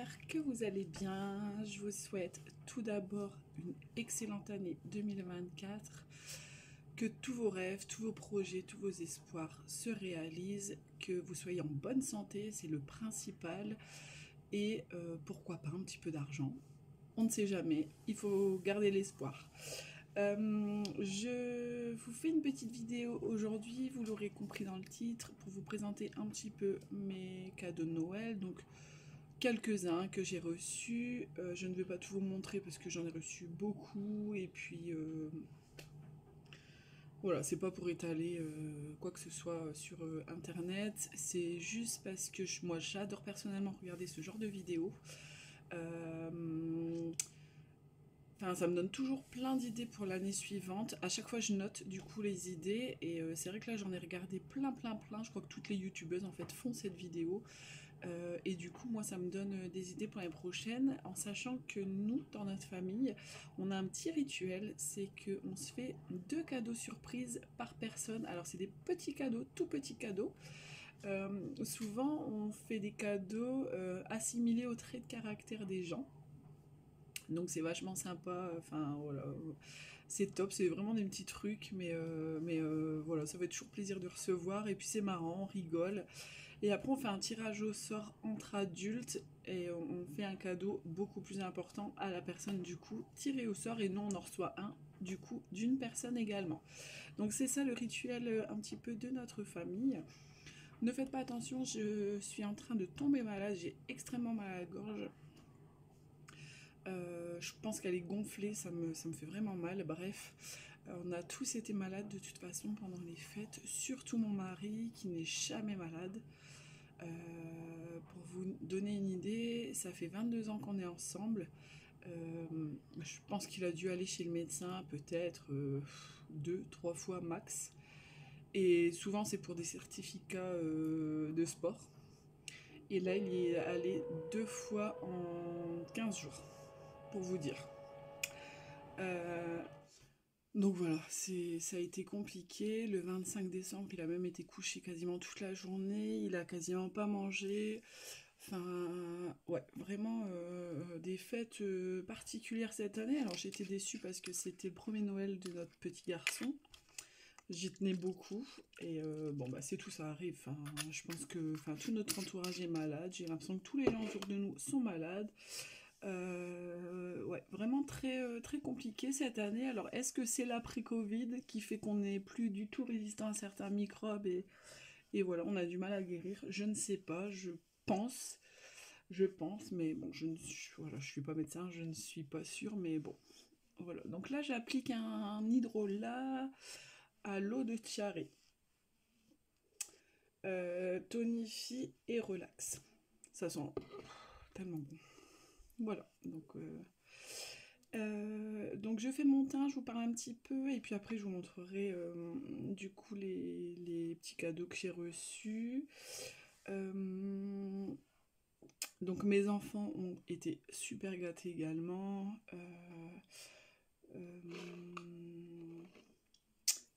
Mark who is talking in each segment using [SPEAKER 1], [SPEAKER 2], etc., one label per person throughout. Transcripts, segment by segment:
[SPEAKER 1] j'espère que vous allez bien. Je vous souhaite tout d'abord une excellente année 2024, que tous vos rêves, tous vos projets, tous vos espoirs se réalisent, que vous soyez en bonne santé, c'est le principal, et pourquoi pas un petit peu d'argent. On ne sait jamais, il faut garder l'espoir. Je vous fais une petite vidéo aujourd'hui, vous l'aurez compris dans le titre, pour vous présenter un petit peu mes cadeaux de Noël. Donc quelques-uns que j'ai reçus. Je ne vais pas tout vous montrer parce que j'en ai reçu beaucoup. Et puis voilà, c'est pas pour étaler quoi que ce soit sur internet. C'est juste parce que moi j'adore personnellement regarder ce genre de vidéos. Enfin, ça me donne toujours plein d'idées pour l'année suivante. À chaque fois, je note du coup les idées. Et c'est vrai que là, j'en ai regardé plein. Je crois que toutes les youtubeuses en fait font cette vidéo. Et du coup, moi, ça me donne des idées pour l'année prochaine, en sachant que nous, dans notre famille, on a un petit rituel, c'est qu'on se fait 2 cadeaux surprises par personne. Alors, c'est des petits cadeaux, tout petits cadeaux. Souvent, on fait des cadeaux assimilés aux traits de caractère des gens. Donc c'est vachement sympa, enfin voilà, c'est top, c'est vraiment des petits trucs, mais voilà, ça fait toujours plaisir de recevoir, et puis c'est marrant, on rigole. Et après on fait un tirage au sort entre adultes, et on fait un cadeau beaucoup plus important à la personne du coup tirée au sort, et nous on en reçoit un du coup d'une personne également. Donc c'est ça le rituel un petit peu de notre famille. Ne faites pas attention, je suis en train de tomber malade, j'ai extrêmement mal à la gorge. Je pense qu'elle est gonflée, ça me fait vraiment mal. Bref, on a tous été malades de toute façon pendant les fêtes, surtout mon mari qui n'est jamais malade. Pour vous donner une idée, ça fait 22 ans qu'on est ensemble. Je pense qu'il a dû aller chez le médecin peut-être 2, 3 fois max. Et souvent c'est pour des certificats de sport. Et là il y est allé 2 fois en 15 jours, pour vous dire. Euh, donc voilà, ça a été compliqué. Le 25 décembre, il a même été couché quasiment toute la journée. Il a quasiment pas mangé. Enfin, ouais, vraiment des fêtes particulières cette année. Alors j'étais déçue parce que c'était le premier Noël de notre petit garçon. J'y tenais beaucoup. Et bon, bah c'est tout, ça arrive. Enfin, je pense que tout notre entourage est malade. J'ai l'impression que tous les gens autour de nous sont malades. Ouais, vraiment très compliqué cette année. Alors, est-ce que c'est l'après-Covid qui fait qu'on n'est plus du tout résistant à certains microbes et voilà, on a du mal à guérir? Je ne sais pas, pense, je pense, mais bon, voilà, je suis pas médecin, je ne suis pas sûre, mais bon, voilà. Donc là, j'applique un hydrolat à l'eau de tiare. Tonifie et relaxe. Ça sent tellement bon. Voilà, donc je fais mon teint, je vous parle un petit peu et puis après je vous montrerai du coup les petits cadeaux que j'ai reçus. Euh, donc mes enfants ont été super gâtés également. Euh,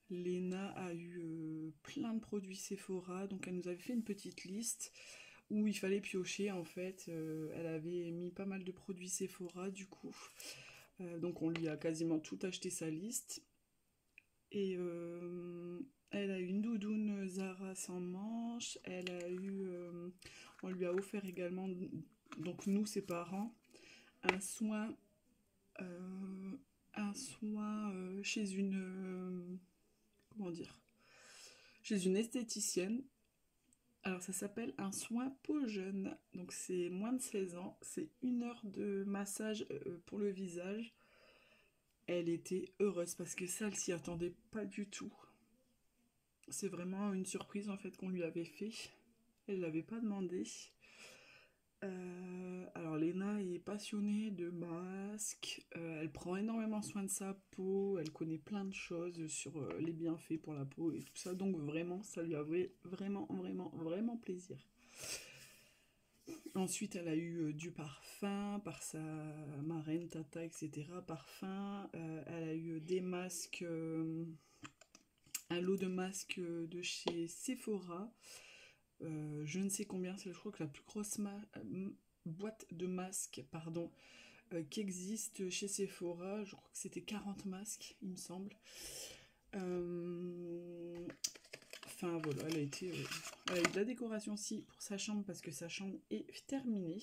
[SPEAKER 1] Léna a eu plein de produits Sephora, donc elle nous avait fait une petite liste où il fallait piocher en fait. Elle avait mis pas mal de produits Sephora du coup. Donc on lui a quasiment tout acheté sa liste. Et elle a eu une doudoune Zara sans manches. Elle a eu, on lui a offert également, donc nous ses parents, un soin, euh, chez une, comment dire, chez une esthéticienne. Alors ça s'appelle un soin peau jeune. Donc c'est moins de 16 ans. C'est 1 heure de massage pour le visage. Elle était heureuse parce que ça, elle s'y attendait pas du tout. C'est vraiment une surprise en fait qu'on lui avait fait. Elle l'avait pas demandé. Alors Léna est passionnée de masques. Elle prend énormément soin de sa peau. Elle connaît plein de choses sur les bienfaits pour la peau et tout ça. Donc vraiment, ça lui avait vraiment plaisir. Ensuite, elle a eu du parfum par sa marraine, tata, etc. Parfum. Elle a eu des masques, un lot de masques de chez Sephora. Je ne sais combien, c'est je crois que la plus grosse boîte de masques, pardon, qui existe chez Sephora. Je crois que c'était 40 masques, il me semble. Enfin voilà, elle a eu de la décoration aussi pour sa chambre parce que sa chambre est terminée.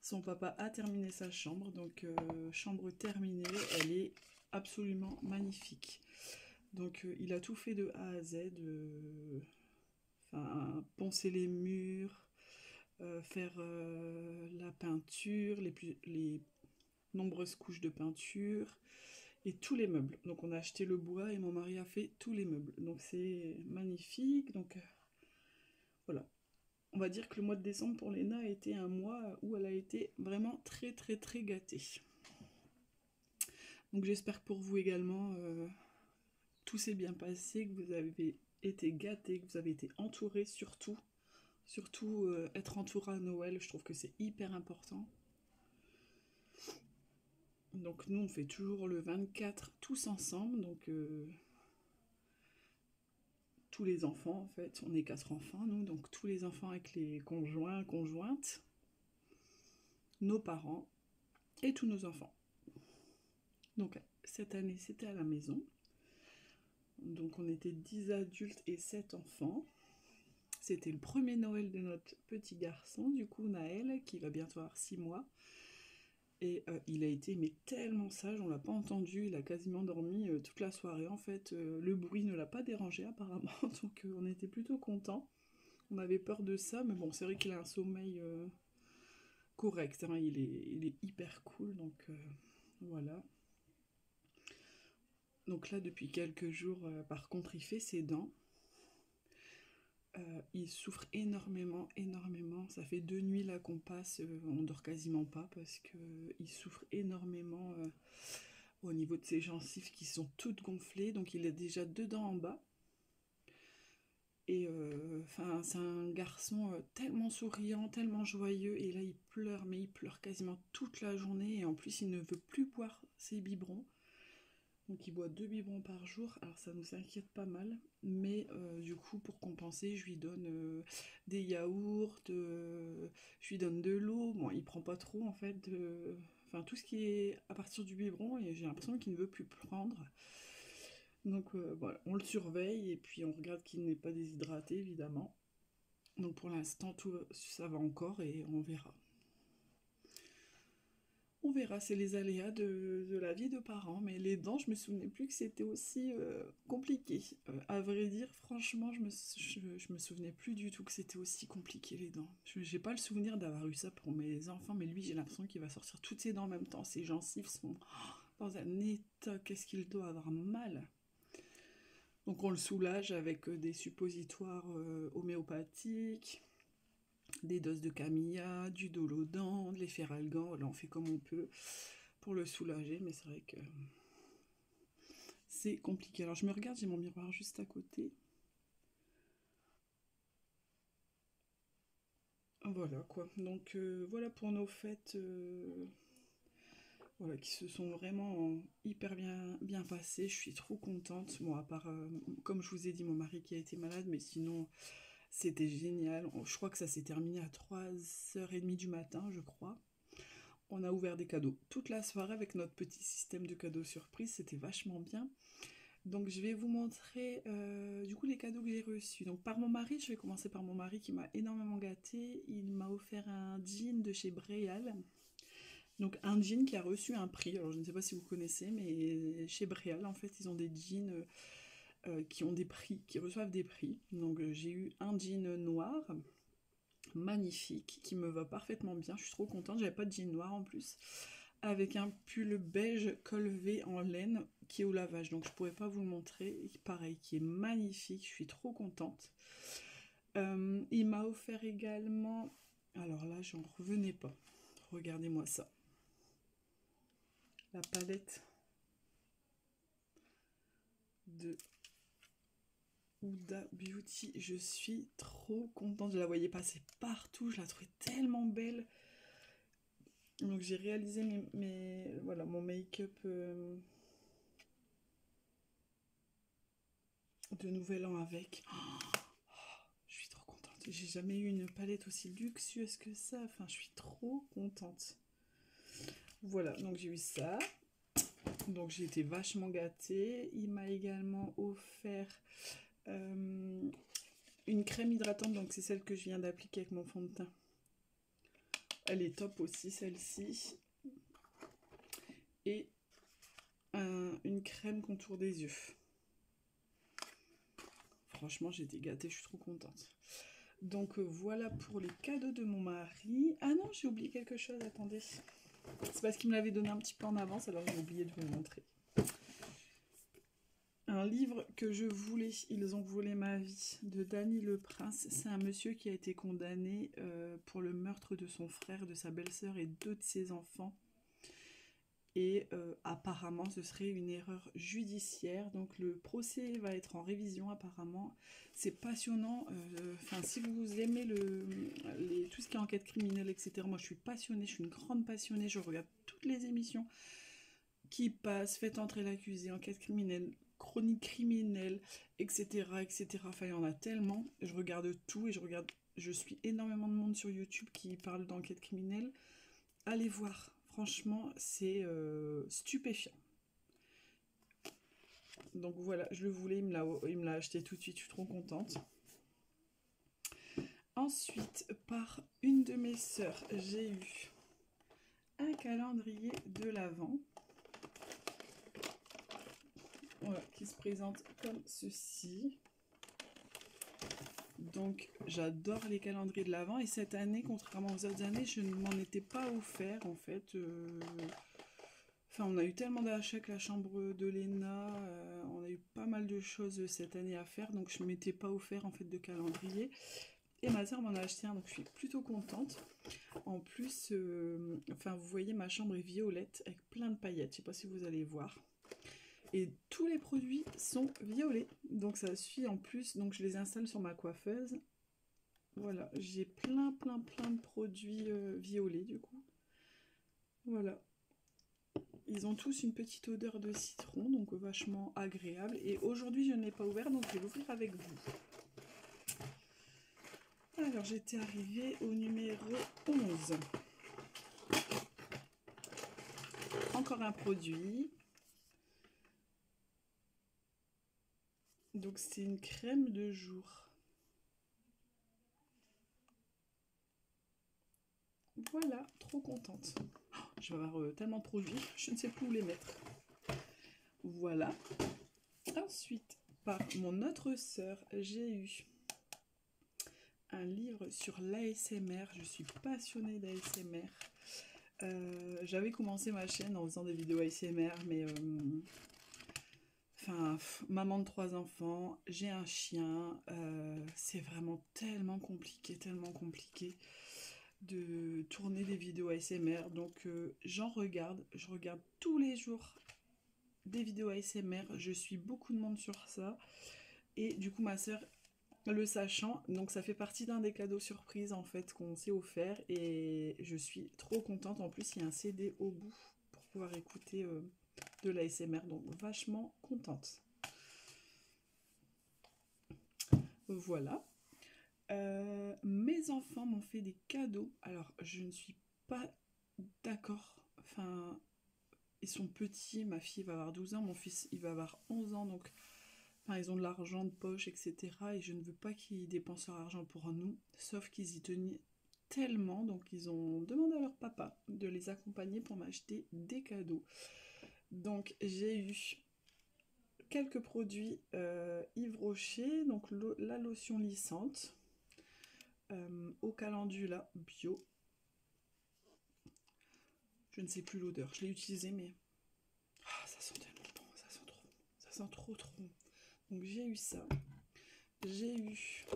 [SPEAKER 1] Son papa a terminé sa chambre, donc chambre terminée, elle est absolument magnifique. Donc il a tout fait de A à Z, poncer les murs, faire la peinture, les nombreuses couches de peinture et tous les meubles. Donc on a acheté le bois et mon mari a fait tous les meubles. Donc c'est magnifique. Donc voilà. On va dire que le mois de décembre pour Léna a été un mois où elle a été vraiment très très très gâtée. Donc j'espère que pour vous également, tout s'est bien passé, que vous avez été gâtés, que vous avez été entourés surtout. Surtout être entouré à Noël, je trouve que c'est hyper important. Donc nous on fait toujours le 24 tous ensemble, donc tous les enfants en fait, on est 4 enfants nous, donc tous les enfants avec les conjoints, conjointes, nos parents et tous nos enfants. Donc cette année c'était à la maison, donc on était 10 adultes et 7 enfants. C'était le premier Noël de notre petit garçon, du coup Naël, qui va bientôt avoir 6 mois. Et il a été mais tellement sage, on l'a pas entendu, il a quasiment dormi toute la soirée en fait. Le bruit ne l'a pas dérangé apparemment, donc on était plutôt contents. On avait peur de ça, mais bon, c'est vrai qu'il a un sommeil correct, hein, il est hyper cool, donc voilà. Donc là, depuis quelques jours, par contre, il fait ses dents. Il souffre énormément, énormément. Ça fait 2 nuits là qu'on passe, on dort quasiment pas parce que il souffre énormément au niveau de ses gencives qui sont toutes gonflées. Donc il a déjà 2 dents en bas. Et c'est un garçon tellement souriant, tellement joyeux. Et là il pleure, mais il pleure quasiment toute la journée. Et en plus il ne veut plus boire ses biberons. Donc il boit 2 biberons par jour, alors ça nous inquiète pas mal, mais du coup pour compenser je lui donne des yaourts, je lui donne de l'eau, bon il prend pas trop en fait, enfin tout ce qui est à partir du biberon et j'ai l'impression qu'il ne veut plus prendre. Donc voilà, on le surveille et puis on regarde qu'il n'est pas déshydraté évidemment. Donc pour l'instant tout ça va encore et on verra. On verra, c'est les aléas de la vie de parents, mais les dents, je me souvenais plus que c'était aussi compliqué. À vrai dire, franchement, je me souvenais plus du tout que c'était aussi compliqué les dents. J'ai pas le souvenir d'avoir eu ça pour mes enfants, mais lui, j'ai l'impression qu'il va sortir toutes ses dents en même temps. Ses gencives sont dans un état, qu'est-ce qu'il doit avoir mal. Donc on le soulage avec des suppositoires homéopathiques, des doses de Camilla, du Dolodan, de l'efferalgan, là on fait comme on peut pour le soulager, mais c'est vrai que c'est compliqué. Alors je me regarde, j'ai mon miroir juste à côté. Voilà quoi, donc voilà pour nos fêtes voilà, qui se sont vraiment hyper bien passées. Je suis trop contente. Bon, à part, comme je vous ai dit, mon mari qui a été malade, mais sinon c'était génial. Je crois que ça s'est terminé à 3h30 du matin, je crois. On a ouvert des cadeaux toute la soirée avec notre petit système de cadeaux surprise, c'était vachement bien. Donc je vais vous montrer du coup les cadeaux que j'ai reçus. Donc par mon mari, je vais commencer par mon mari qui m'a énormément gâtée. Il m'a offert un jean de chez Bréal. Donc un jean qui a reçu un prix. Alors je ne sais pas si vous connaissez, mais chez Bréal en fait ils ont des jeans qui ont des prix, qui reçoivent des prix. Donc j'ai eu un jean noir magnifique qui me va parfaitement bien. Je suis trop contente. J'avais pas de jean noir en plus, avec un pull beige col V en laine qui est au lavage, donc je pourrais pas vous le montrer. Pareil, qui est magnifique, je suis trop contente. Il m'a offert également, alors là j'en revenais pas, regardez-moi ça, la palette de Huda Beauty. Je suis trop contente, je la voyais passer partout, je la trouvais tellement belle. Donc j'ai réalisé voilà, mon make-up de nouvel an avec. Oh, je suis trop contente. J'ai jamais eu une palette aussi luxueuse que ça. Enfin, je suis trop contente. Voilà, donc j'ai eu ça. Donc j'ai été vachement gâtée. Il m'a également offert une crème hydratante. Donc c'est celle que je viens d'appliquer avec mon fond de teint. Elle est top aussi, celle-ci. Et une crème contour des yeux. Franchement, j'ai été gâtée, je suis trop contente. Donc voilà pour les cadeaux de mon mari. Ah non, j'ai oublié quelque chose, attendez. C'est parce qu'il me l'avait donné un petit peu en avance, alors j'ai oublié de vous le montrer. Un livre que je voulais, Ils ont volé ma vie, de Dany Le Prince. C'est un monsieur qui a été condamné pour le meurtre de son frère, de sa belle-sœur et 2 de ses enfants. Et apparemment ce serait une erreur judiciaire, donc le procès va être en révision apparemment. C'est passionnant, enfin si vous aimez tout ce qui est enquête criminelle, etc. Moi je suis passionnée, je suis une grande passionnée, je regarde toutes les émissions qui passent, Faites entrer l'accusé, enquête criminelle, chronique criminelle, etc., etc. Enfin il y en a tellement, je regarde tout et je suis énormément de monde sur YouTube qui parle d'enquête criminelle. Allez voir, franchement, c'est stupéfiant. Donc voilà, je le voulais, il me l'a acheté tout de suite, je suis trop contente. Ensuite, par une de mes sœurs, j'ai eu un calendrier de l'Avent. Voilà, qui se présente comme ceci. Donc j'adore les calendriers de l'Avent et cette année, contrairement aux autres années, je ne m'en étais pas offert en fait. Enfin, on a eu tellement d'achats avec la chambre de Léna, on a eu pas mal de choses cette année à faire, donc je ne m'étais pas offert en fait de calendrier. Et ma soeur m'en a acheté un, donc je suis plutôt contente. En plus, enfin vous voyez, ma chambre est violette avec plein de paillettes, je sais pas si vous allez voir. Et tous les produits sont violets, donc ça suit en plus, donc je les installe sur ma coiffeuse. Voilà, j'ai plein de produits violets du coup. Voilà. Ils ont tous une petite odeur de citron, donc vachement agréable. Et aujourd'hui, je ne l'ai pas ouvert, donc je vais l'ouvrir avec vous. Alors, j'étais arrivée au numéro 11. Encore un produit. Donc, c'est une crème de jour. Voilà, trop contente. Je vais avoir tellement de produits, je ne sais plus où les mettre. Voilà. Ensuite, par mon autre sœur, j'ai eu un livre sur l'ASMR. Je suis passionnée d'ASMR. J'avais commencé ma chaîne en faisant des vidéos ASMR, mais enfin, maman de 3 enfants, j'ai un chien, c'est vraiment tellement compliqué de tourner des vidéos ASMR. Donc je regarde tous les jours des vidéos ASMR, je suis beaucoup de monde sur ça. Et du coup ma soeur, le sachant, donc ça fait partie d'un des cadeaux surprises en fait qu'on s'est offert et je suis trop contente. En plus il y a un CD au bout pour pouvoir écouter de l'ASMR, donc vachement contente. Voilà. Mes enfants m'ont fait des cadeaux. Alors je ne suis pas d'accord. Enfin, ils sont petits. Ma fille va avoir 12 ans, mon fils il va avoir 11 ans, donc enfin, ils ont de l'argent de poche, etc. Et je ne veux pas qu'ils dépensent leur argent pour nous, sauf qu'ils y tenaient tellement, donc ils ont demandé à leur papa de les accompagner pour m'acheter des cadeaux. Donc j'ai eu quelques produits Yves Rocher, donc la lotion lissante, au calendula bio. Je ne sais plus l'odeur, je l'ai utilisé mais ça sent tellement bon, ça sent trop bon, ça sent trop bon. Donc j'ai eu ça. J'ai eu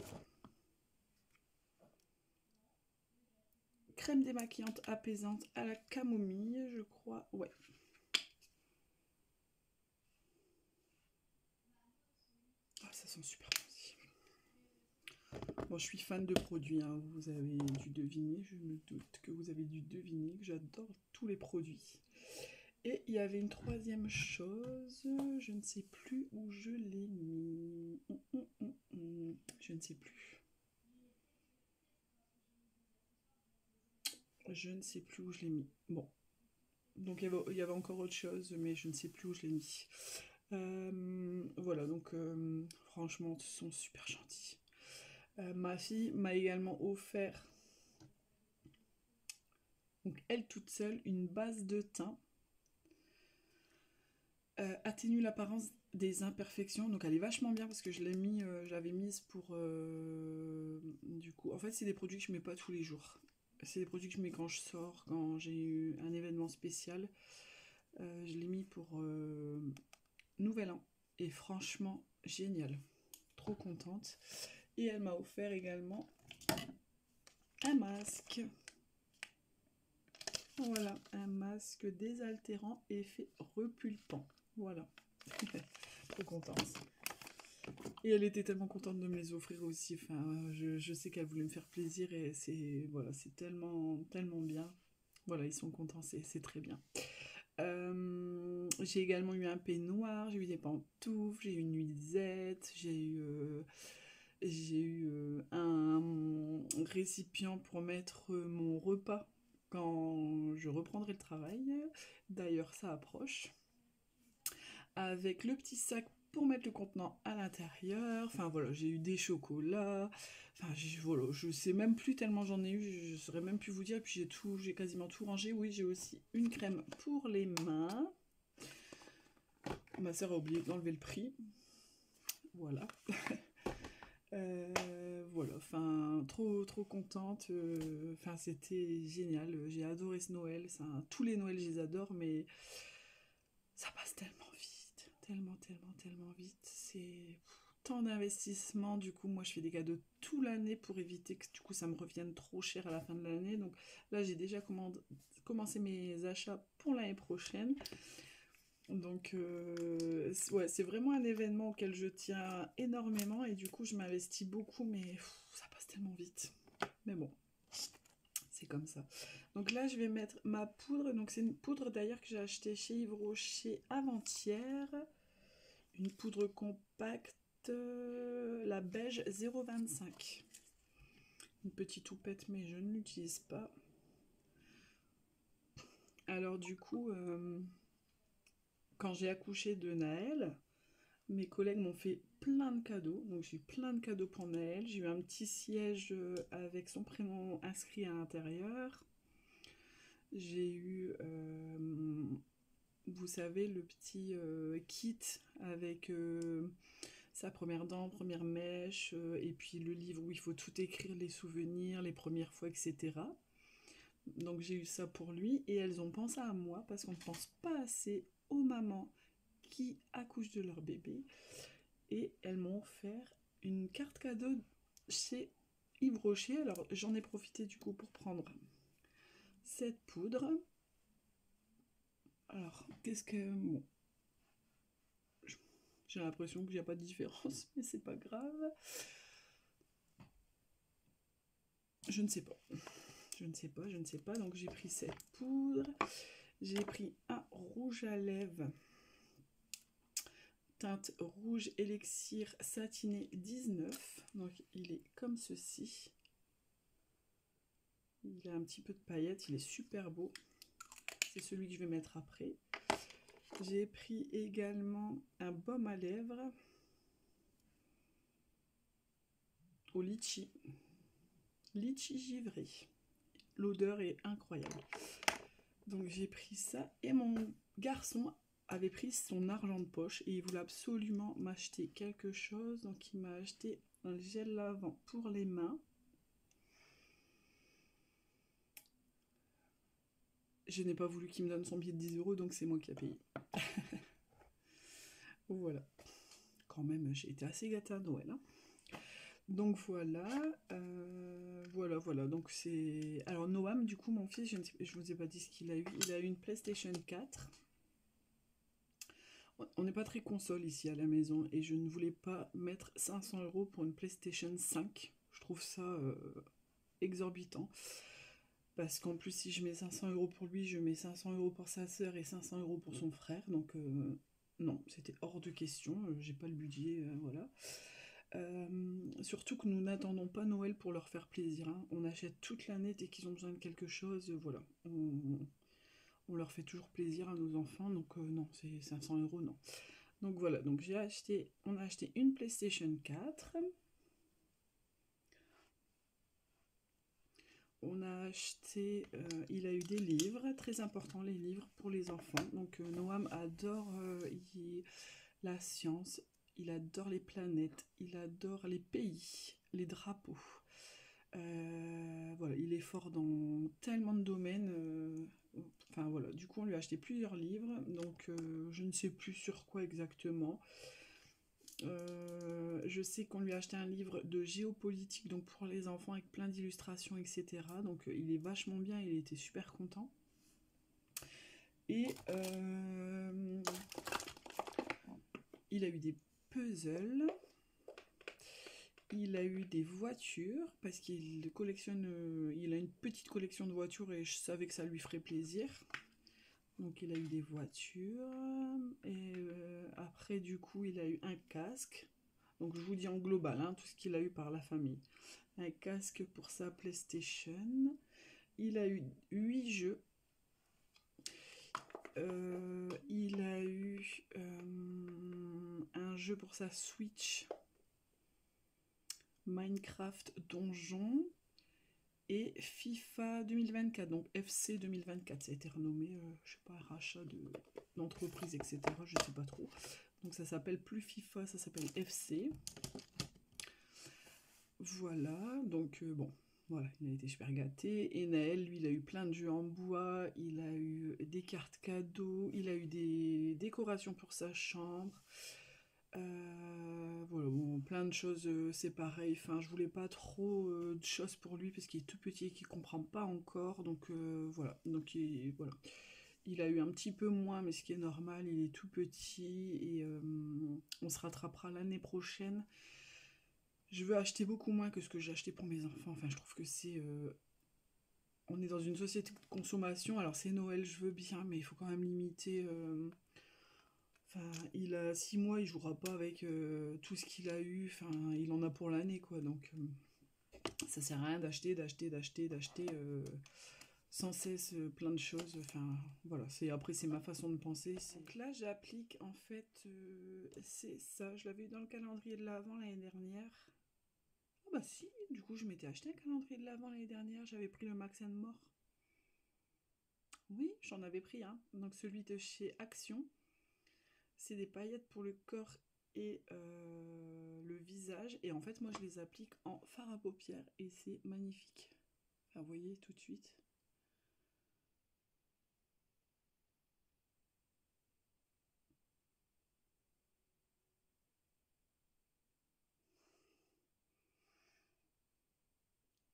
[SPEAKER 1] crème démaquillante apaisante à la camomille, je crois. Ouais. Ah, ça sent super bon aussi. Bon, je suis fan de produits, hein. Vous avez dû deviner, je me doute que vous avez dû deviner que j'adore tous les produits. Et il y avait une troisième chose, je ne sais plus où je l'ai mis. Je ne sais plus. Je ne sais plus où je l'ai mis. Bon, donc il y avait encore autre chose, mais je ne sais plus où je l'ai mis. Voilà, donc franchement, ils sont super gentils. Ma fille m'a également offert, donc elle toute seule, une base de teint. Atténue l'apparence des imperfections, donc elle est vachement bien parce que je l'ai mis, j'avais mise pour du coup, en fait c'est des produits que je mets pas tous les jours, c'est des produits que je mets quand je sors, quand j'ai eu un événement spécial. Je l'ai mis pour Nouvel An et franchement génial, trop contente. Et elle m'a offert également un masque, voilà, un masque désaltérant effet repulpant, voilà. Trop contente. Et elle était tellement contente de me les offrir aussi. Enfin, je sais qu'elle voulait me faire plaisir et c'est voilà, c'est tellement, tellement bien. Voilà, ils sont contents, c'est très bien. J'ai également eu un peignoir, j'ai eu des pantoufles, j'ai eu une nuisette, j'ai eu un récipient pour mettre mon repas quand je reprendrai le travail. D'ailleurs, ça approche. Avec le petit sac pour mettre le contenant à l'intérieur. Enfin voilà, j'ai eu des chocolats. Enfin voilà, je sais même plus tellement j'en ai eu, je saurais même plus vous dire. Et puis j'ai quasiment tout rangé. Oui, j'ai aussi une crème pour les mains. Ma soeur a oublié d'enlever le prix. Voilà. Voilà, enfin trop contente. Enfin c'était génial. J'ai adoré ce Noël. Ça, tous les Noëls je les adore, mais ça passe tellement vite, tellement vite. C'est tant d'investissement. Du coup, moi, je fais des cadeaux tout l'année pour éviter que du coup ça me revienne trop cher à la fin de l'année. Donc là, j'ai déjà commencé mes achats pour l'année prochaine. Donc ouais, c'est vraiment un événement auquel je tiens énormément et du coup, je m'investis beaucoup, mais ça passe tellement vite. Mais bon, c'est comme ça. Donc là, je vais mettre ma poudre. Donc c'est une poudre d'ailleurs que j'ai achetée chez Yves Rocher avant-hier. Une poudre compacte, la beige 0,25. Une petite toupette, mais je ne l'utilise pas. Alors du coup, quand j'ai accouché de Naël, mes collègues m'ont fait plein de cadeaux. Donc j'ai eu plein de cadeaux pour Naël. J'ai eu un petit siège avec son prénom inscrit à l'intérieur. J'ai eu, vous savez, le petit kit avec sa première dent, première mèche, et puis le livre où il faut tout écrire, les souvenirs, les premières fois, etc. Donc j'ai eu ça pour lui, et elles ont pensé à moi, parce qu'on ne pense pas assez aux mamans qui accouchent de leur bébé, et elles m'ont offert une carte cadeau chez Yves Rocher. Alors j'en ai profité du coup pour prendre cette poudre. Alors, qu'est-ce que... Bon, j'ai l'impression qu'il n'y a pas de différence, mais c'est pas grave. Je ne sais pas. Je ne sais pas. Donc j'ai pris cette poudre. J'ai pris un rouge à lèvres. Teinte rouge élixir satiné 19. Donc il est comme ceci. Il a un petit peu de paillettes. Il est super beau. C'est celui que je vais mettre après. J'ai pris également un baume à lèvres au litchi. Litchi givré. L'odeur est incroyable. Donc j'ai pris ça et mon garçon avait pris son argent de poche et il voulait absolument m'acheter quelque chose. Donc il m'a acheté un gel lavant pour les mains. Je n'ai pas voulu qu'il me donne son billet de 10 € donc c'est moi qui ai payé. Voilà. Quand même, j'ai été assez gâtée à Noël. Hein. Donc voilà, voilà. Donc c'est... Alors Noam, du coup, mon fils, je vous ai pas dit ce qu'il a eu. Il a eu une PlayStation 4. On n'est pas très console ici à la maison et je ne voulais pas mettre 500 € pour une PlayStation 5. Je trouve ça exorbitant. Parce qu'en plus, si je mets 500 € pour lui, je mets 500 € pour sa soeur et 500 € pour son frère. Donc non, c'était hors de question. J'ai pas le budget, voilà. Surtout que nous n'attendons pas Noël pour leur faire plaisir, hein. On achète toute l'année dès qu'ils ont besoin de quelque chose, voilà. On leur fait toujours plaisir à nos enfants, donc non, c'est 500 euros, non. Donc voilà, donc on a acheté une PlayStation 4. On a acheté, il a eu des livres, très importants les livres pour les enfants. Donc Noam adore la science, il adore les planètes, il adore les pays, les drapeaux. Voilà, il est fort dans tellement de domaines. Enfin voilà, du coup on lui a acheté plusieurs livres, donc je ne sais plus sur quoi exactement. Je sais qu'on lui a acheté un livre de géopolitique, donc pour les enfants avec plein d'illustrations, etc. Donc il est vachement bien, il était super content. Et il a eu des puzzles. Il a eu des voitures, parce qu'il collectionne, il a une petite collection de voitures et je savais que ça lui ferait plaisir. Donc il a eu des voitures, et après du coup il a eu un casque. Donc je vous dis en global, hein, tout ce qu'il a eu par la famille. Un casque pour sa PlayStation. Il a eu 8 jeux. Il a eu un jeu pour sa Switch. Minecraft Donjon. Et FIFA 2024, donc FC 2024, ça a été renommé, je sais pas, rachat d'entreprise, etc. Je sais pas trop. Donc ça s'appelle plus FIFA, ça s'appelle FC. Voilà, donc bon, voilà, il a été super gâté. Et Naël, lui, il a eu plein de jeux en bois, il a eu des cartes cadeaux, il a eu des décorations pour sa chambre. Voilà, bon, plein de choses, c'est pareil. Enfin, je voulais pas trop de choses pour lui parce qu'il est tout petit et qu'il comprend pas encore. Donc voilà. Donc voilà. Il a eu un petit peu moins, mais ce qui est normal, il est tout petit et on se rattrapera l'année prochaine. Je veux acheter beaucoup moins que ce que j'ai acheté pour mes enfants. Enfin, je trouve que c'est. On est dans une société de consommation. Alors, c'est Noël, je veux bien, mais il faut quand même limiter. Enfin, il a 6 mois, il jouera pas avec tout ce qu'il a eu. Enfin, il en a pour l'année, quoi. Donc, ça sert à rien d'acheter sans cesse plein de choses. Enfin, voilà. Après, c'est ma façon de penser. Donc là, j'applique en fait, c'est ça. Je l'avais eu dans le calendrier de l'Avent l'année dernière. Ah bah si. Du coup, je m'étais acheté un calendrier de l'Avent l'année dernière. J'avais pris le Max More. Oui, j'en avais pris un. Donc celui de chez Action. C'est des paillettes pour le corps et le visage. Et en fait, moi, je les applique en fard à paupières et c'est magnifique. Enfin, vous voyez tout de suite.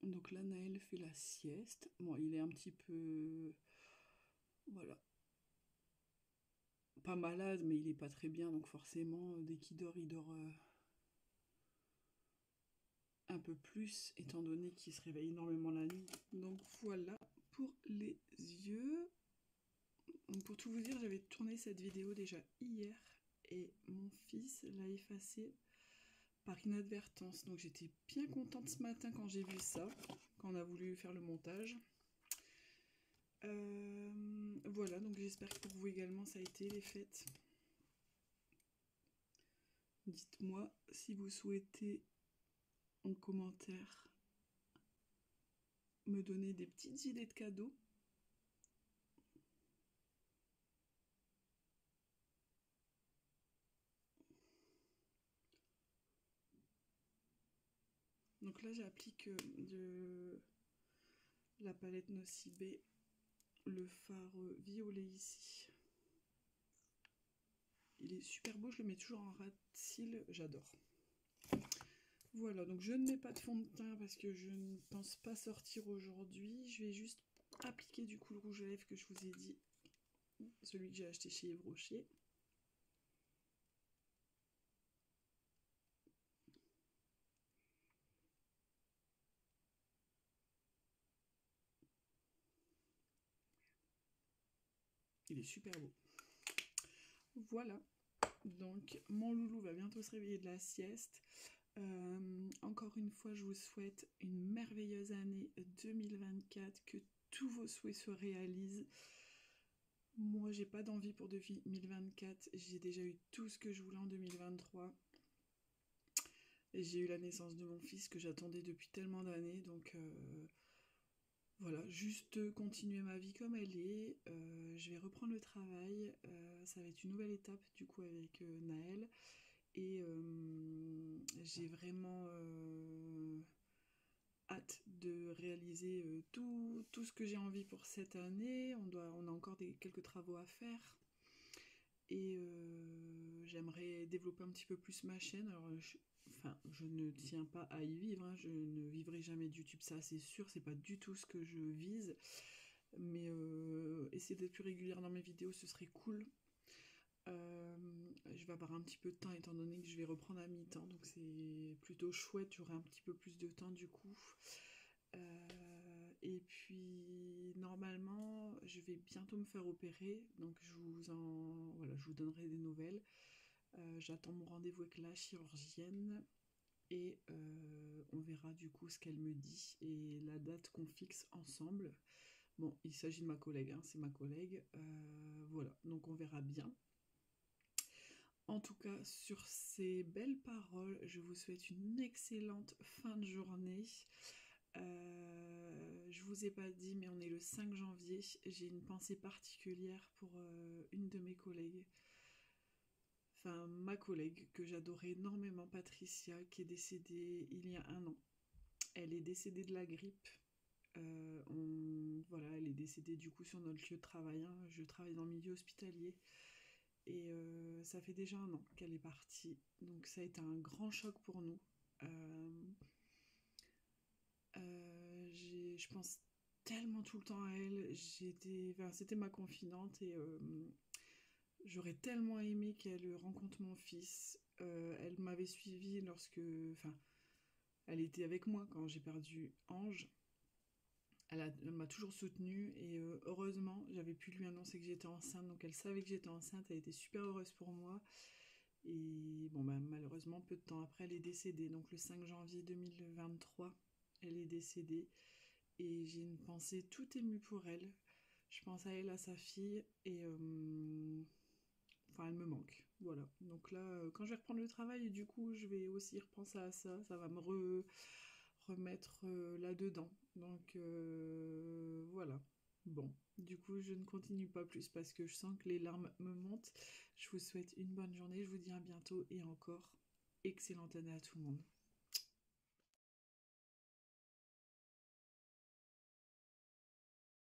[SPEAKER 1] Donc là, Naël fait la sieste. Bon, il est un petit peu... Voilà. Pas malade, mais il est pas très bien. Donc forcément, dès qu'il dort, il dort un peu plus, étant donné qu'il se réveille énormément la nuit. Donc voilà pour les yeux. Donc pour tout vous dire, j'avais tourné cette vidéo déjà hier et mon fils l'a effacée par inadvertance. Donc j'étais bien contente ce matin quand j'ai vu ça, quand on a voulu faire le montage. Voilà, donc j'espère que pour vous également ça a été les fêtes. Dites-moi si vous souhaitez en commentaire me donner des petites idées de cadeaux. Donc là j'applique de la palette Nocibé, le fard violet ici. Il est super beau, je le mets toujours en ras de cils, j'adore. Voilà, donc je ne mets pas de fond de teint parce que je ne pense pas sortir aujourd'hui. Je vais juste appliquer du coup le rouge à lèvres que je vous ai dit, celui que j'ai acheté chez Yves Rocher. Il est super beau. Voilà, donc mon loulou va bientôt se réveiller de la sieste. Encore une fois, je vous souhaite une merveilleuse année 2024, que tous vos souhaits se réalisent. Moi, j'ai pas d'envie pour 2024, j'ai déjà eu tout ce que je voulais en 2023. Et j'ai eu la naissance de mon fils que j'attendais depuis tellement d'années, donc voilà, juste continuer ma vie comme elle est. Je vais reprendre le travail, ça va être une nouvelle étape du coup avec Naël. Et j'ai vraiment hâte de réaliser tout ce que j'ai envie pour cette année. On a encore quelques travaux à faire. Et j'aimerais développer un petit peu plus ma chaîne. Alors, je ne tiens pas à y vivre, hein. Je ne vivrai jamais de YouTube, ça c'est sûr, c'est pas du tout ce que je vise. Mais essayer d'être plus régulière dans mes vidéos, ce serait cool. Je vais avoir un petit peu de temps étant donné que je vais reprendre à mi-temps, donc c'est plutôt chouette, j'aurai un petit peu plus de temps du coup. Et puis normalement je vais bientôt me faire opérer, donc voilà, je vous donnerai des nouvelles. J'attends mon rendez-vous avec la chirurgienne et on verra du coup ce qu'elle me dit et la date qu'on fixe ensemble. Bon, il s'agit de ma collègue, hein, c'est ma collègue. Voilà, donc on verra bien. En tout cas, sur ces belles paroles, je vous souhaite une excellente fin de journée. Je vous ai pas dit, mais on est le 5 janvier. J'ai une pensée particulière pour une de mes collègues. Enfin, ma collègue que j'adorais énormément, Patricia, qui est décédée il y a un an. Elle est décédée de la grippe. Voilà, elle est décédée du coup sur notre lieu de travail, hein. Je travaille dans le milieu hospitalier. Et ça fait déjà un an qu'elle est partie. Donc ça a été un grand choc pour nous. Je pense tellement tout le temps à elle. C'était ma confidente et j'aurais tellement aimé qu'elle rencontre mon fils. Elle m'avait suivie enfin, elle était avec moi quand j'ai perdu Ange. Elle m'a toujours soutenue et heureusement, j'avais pu lui annoncer que j'étais enceinte. Donc elle savait que j'étais enceinte. Elle était super heureuse pour moi. Et bon, bah, malheureusement, peu de temps après, elle est décédée. Donc le 5 janvier 2023, elle est décédée. Et j'ai une pensée tout émue pour elle. Je pense à elle, à sa fille, et enfin, elle me manque. Voilà. Donc là, quand je vais reprendre le travail, du coup, je vais aussi repenser à ça. Ça va me remettre là-dedans. Donc voilà. Bon, du coup, je ne continue pas plus parce que je sens que les larmes me montent. Je vous souhaite une bonne journée. Je vous dis à bientôt et encore excellente année à tout le monde.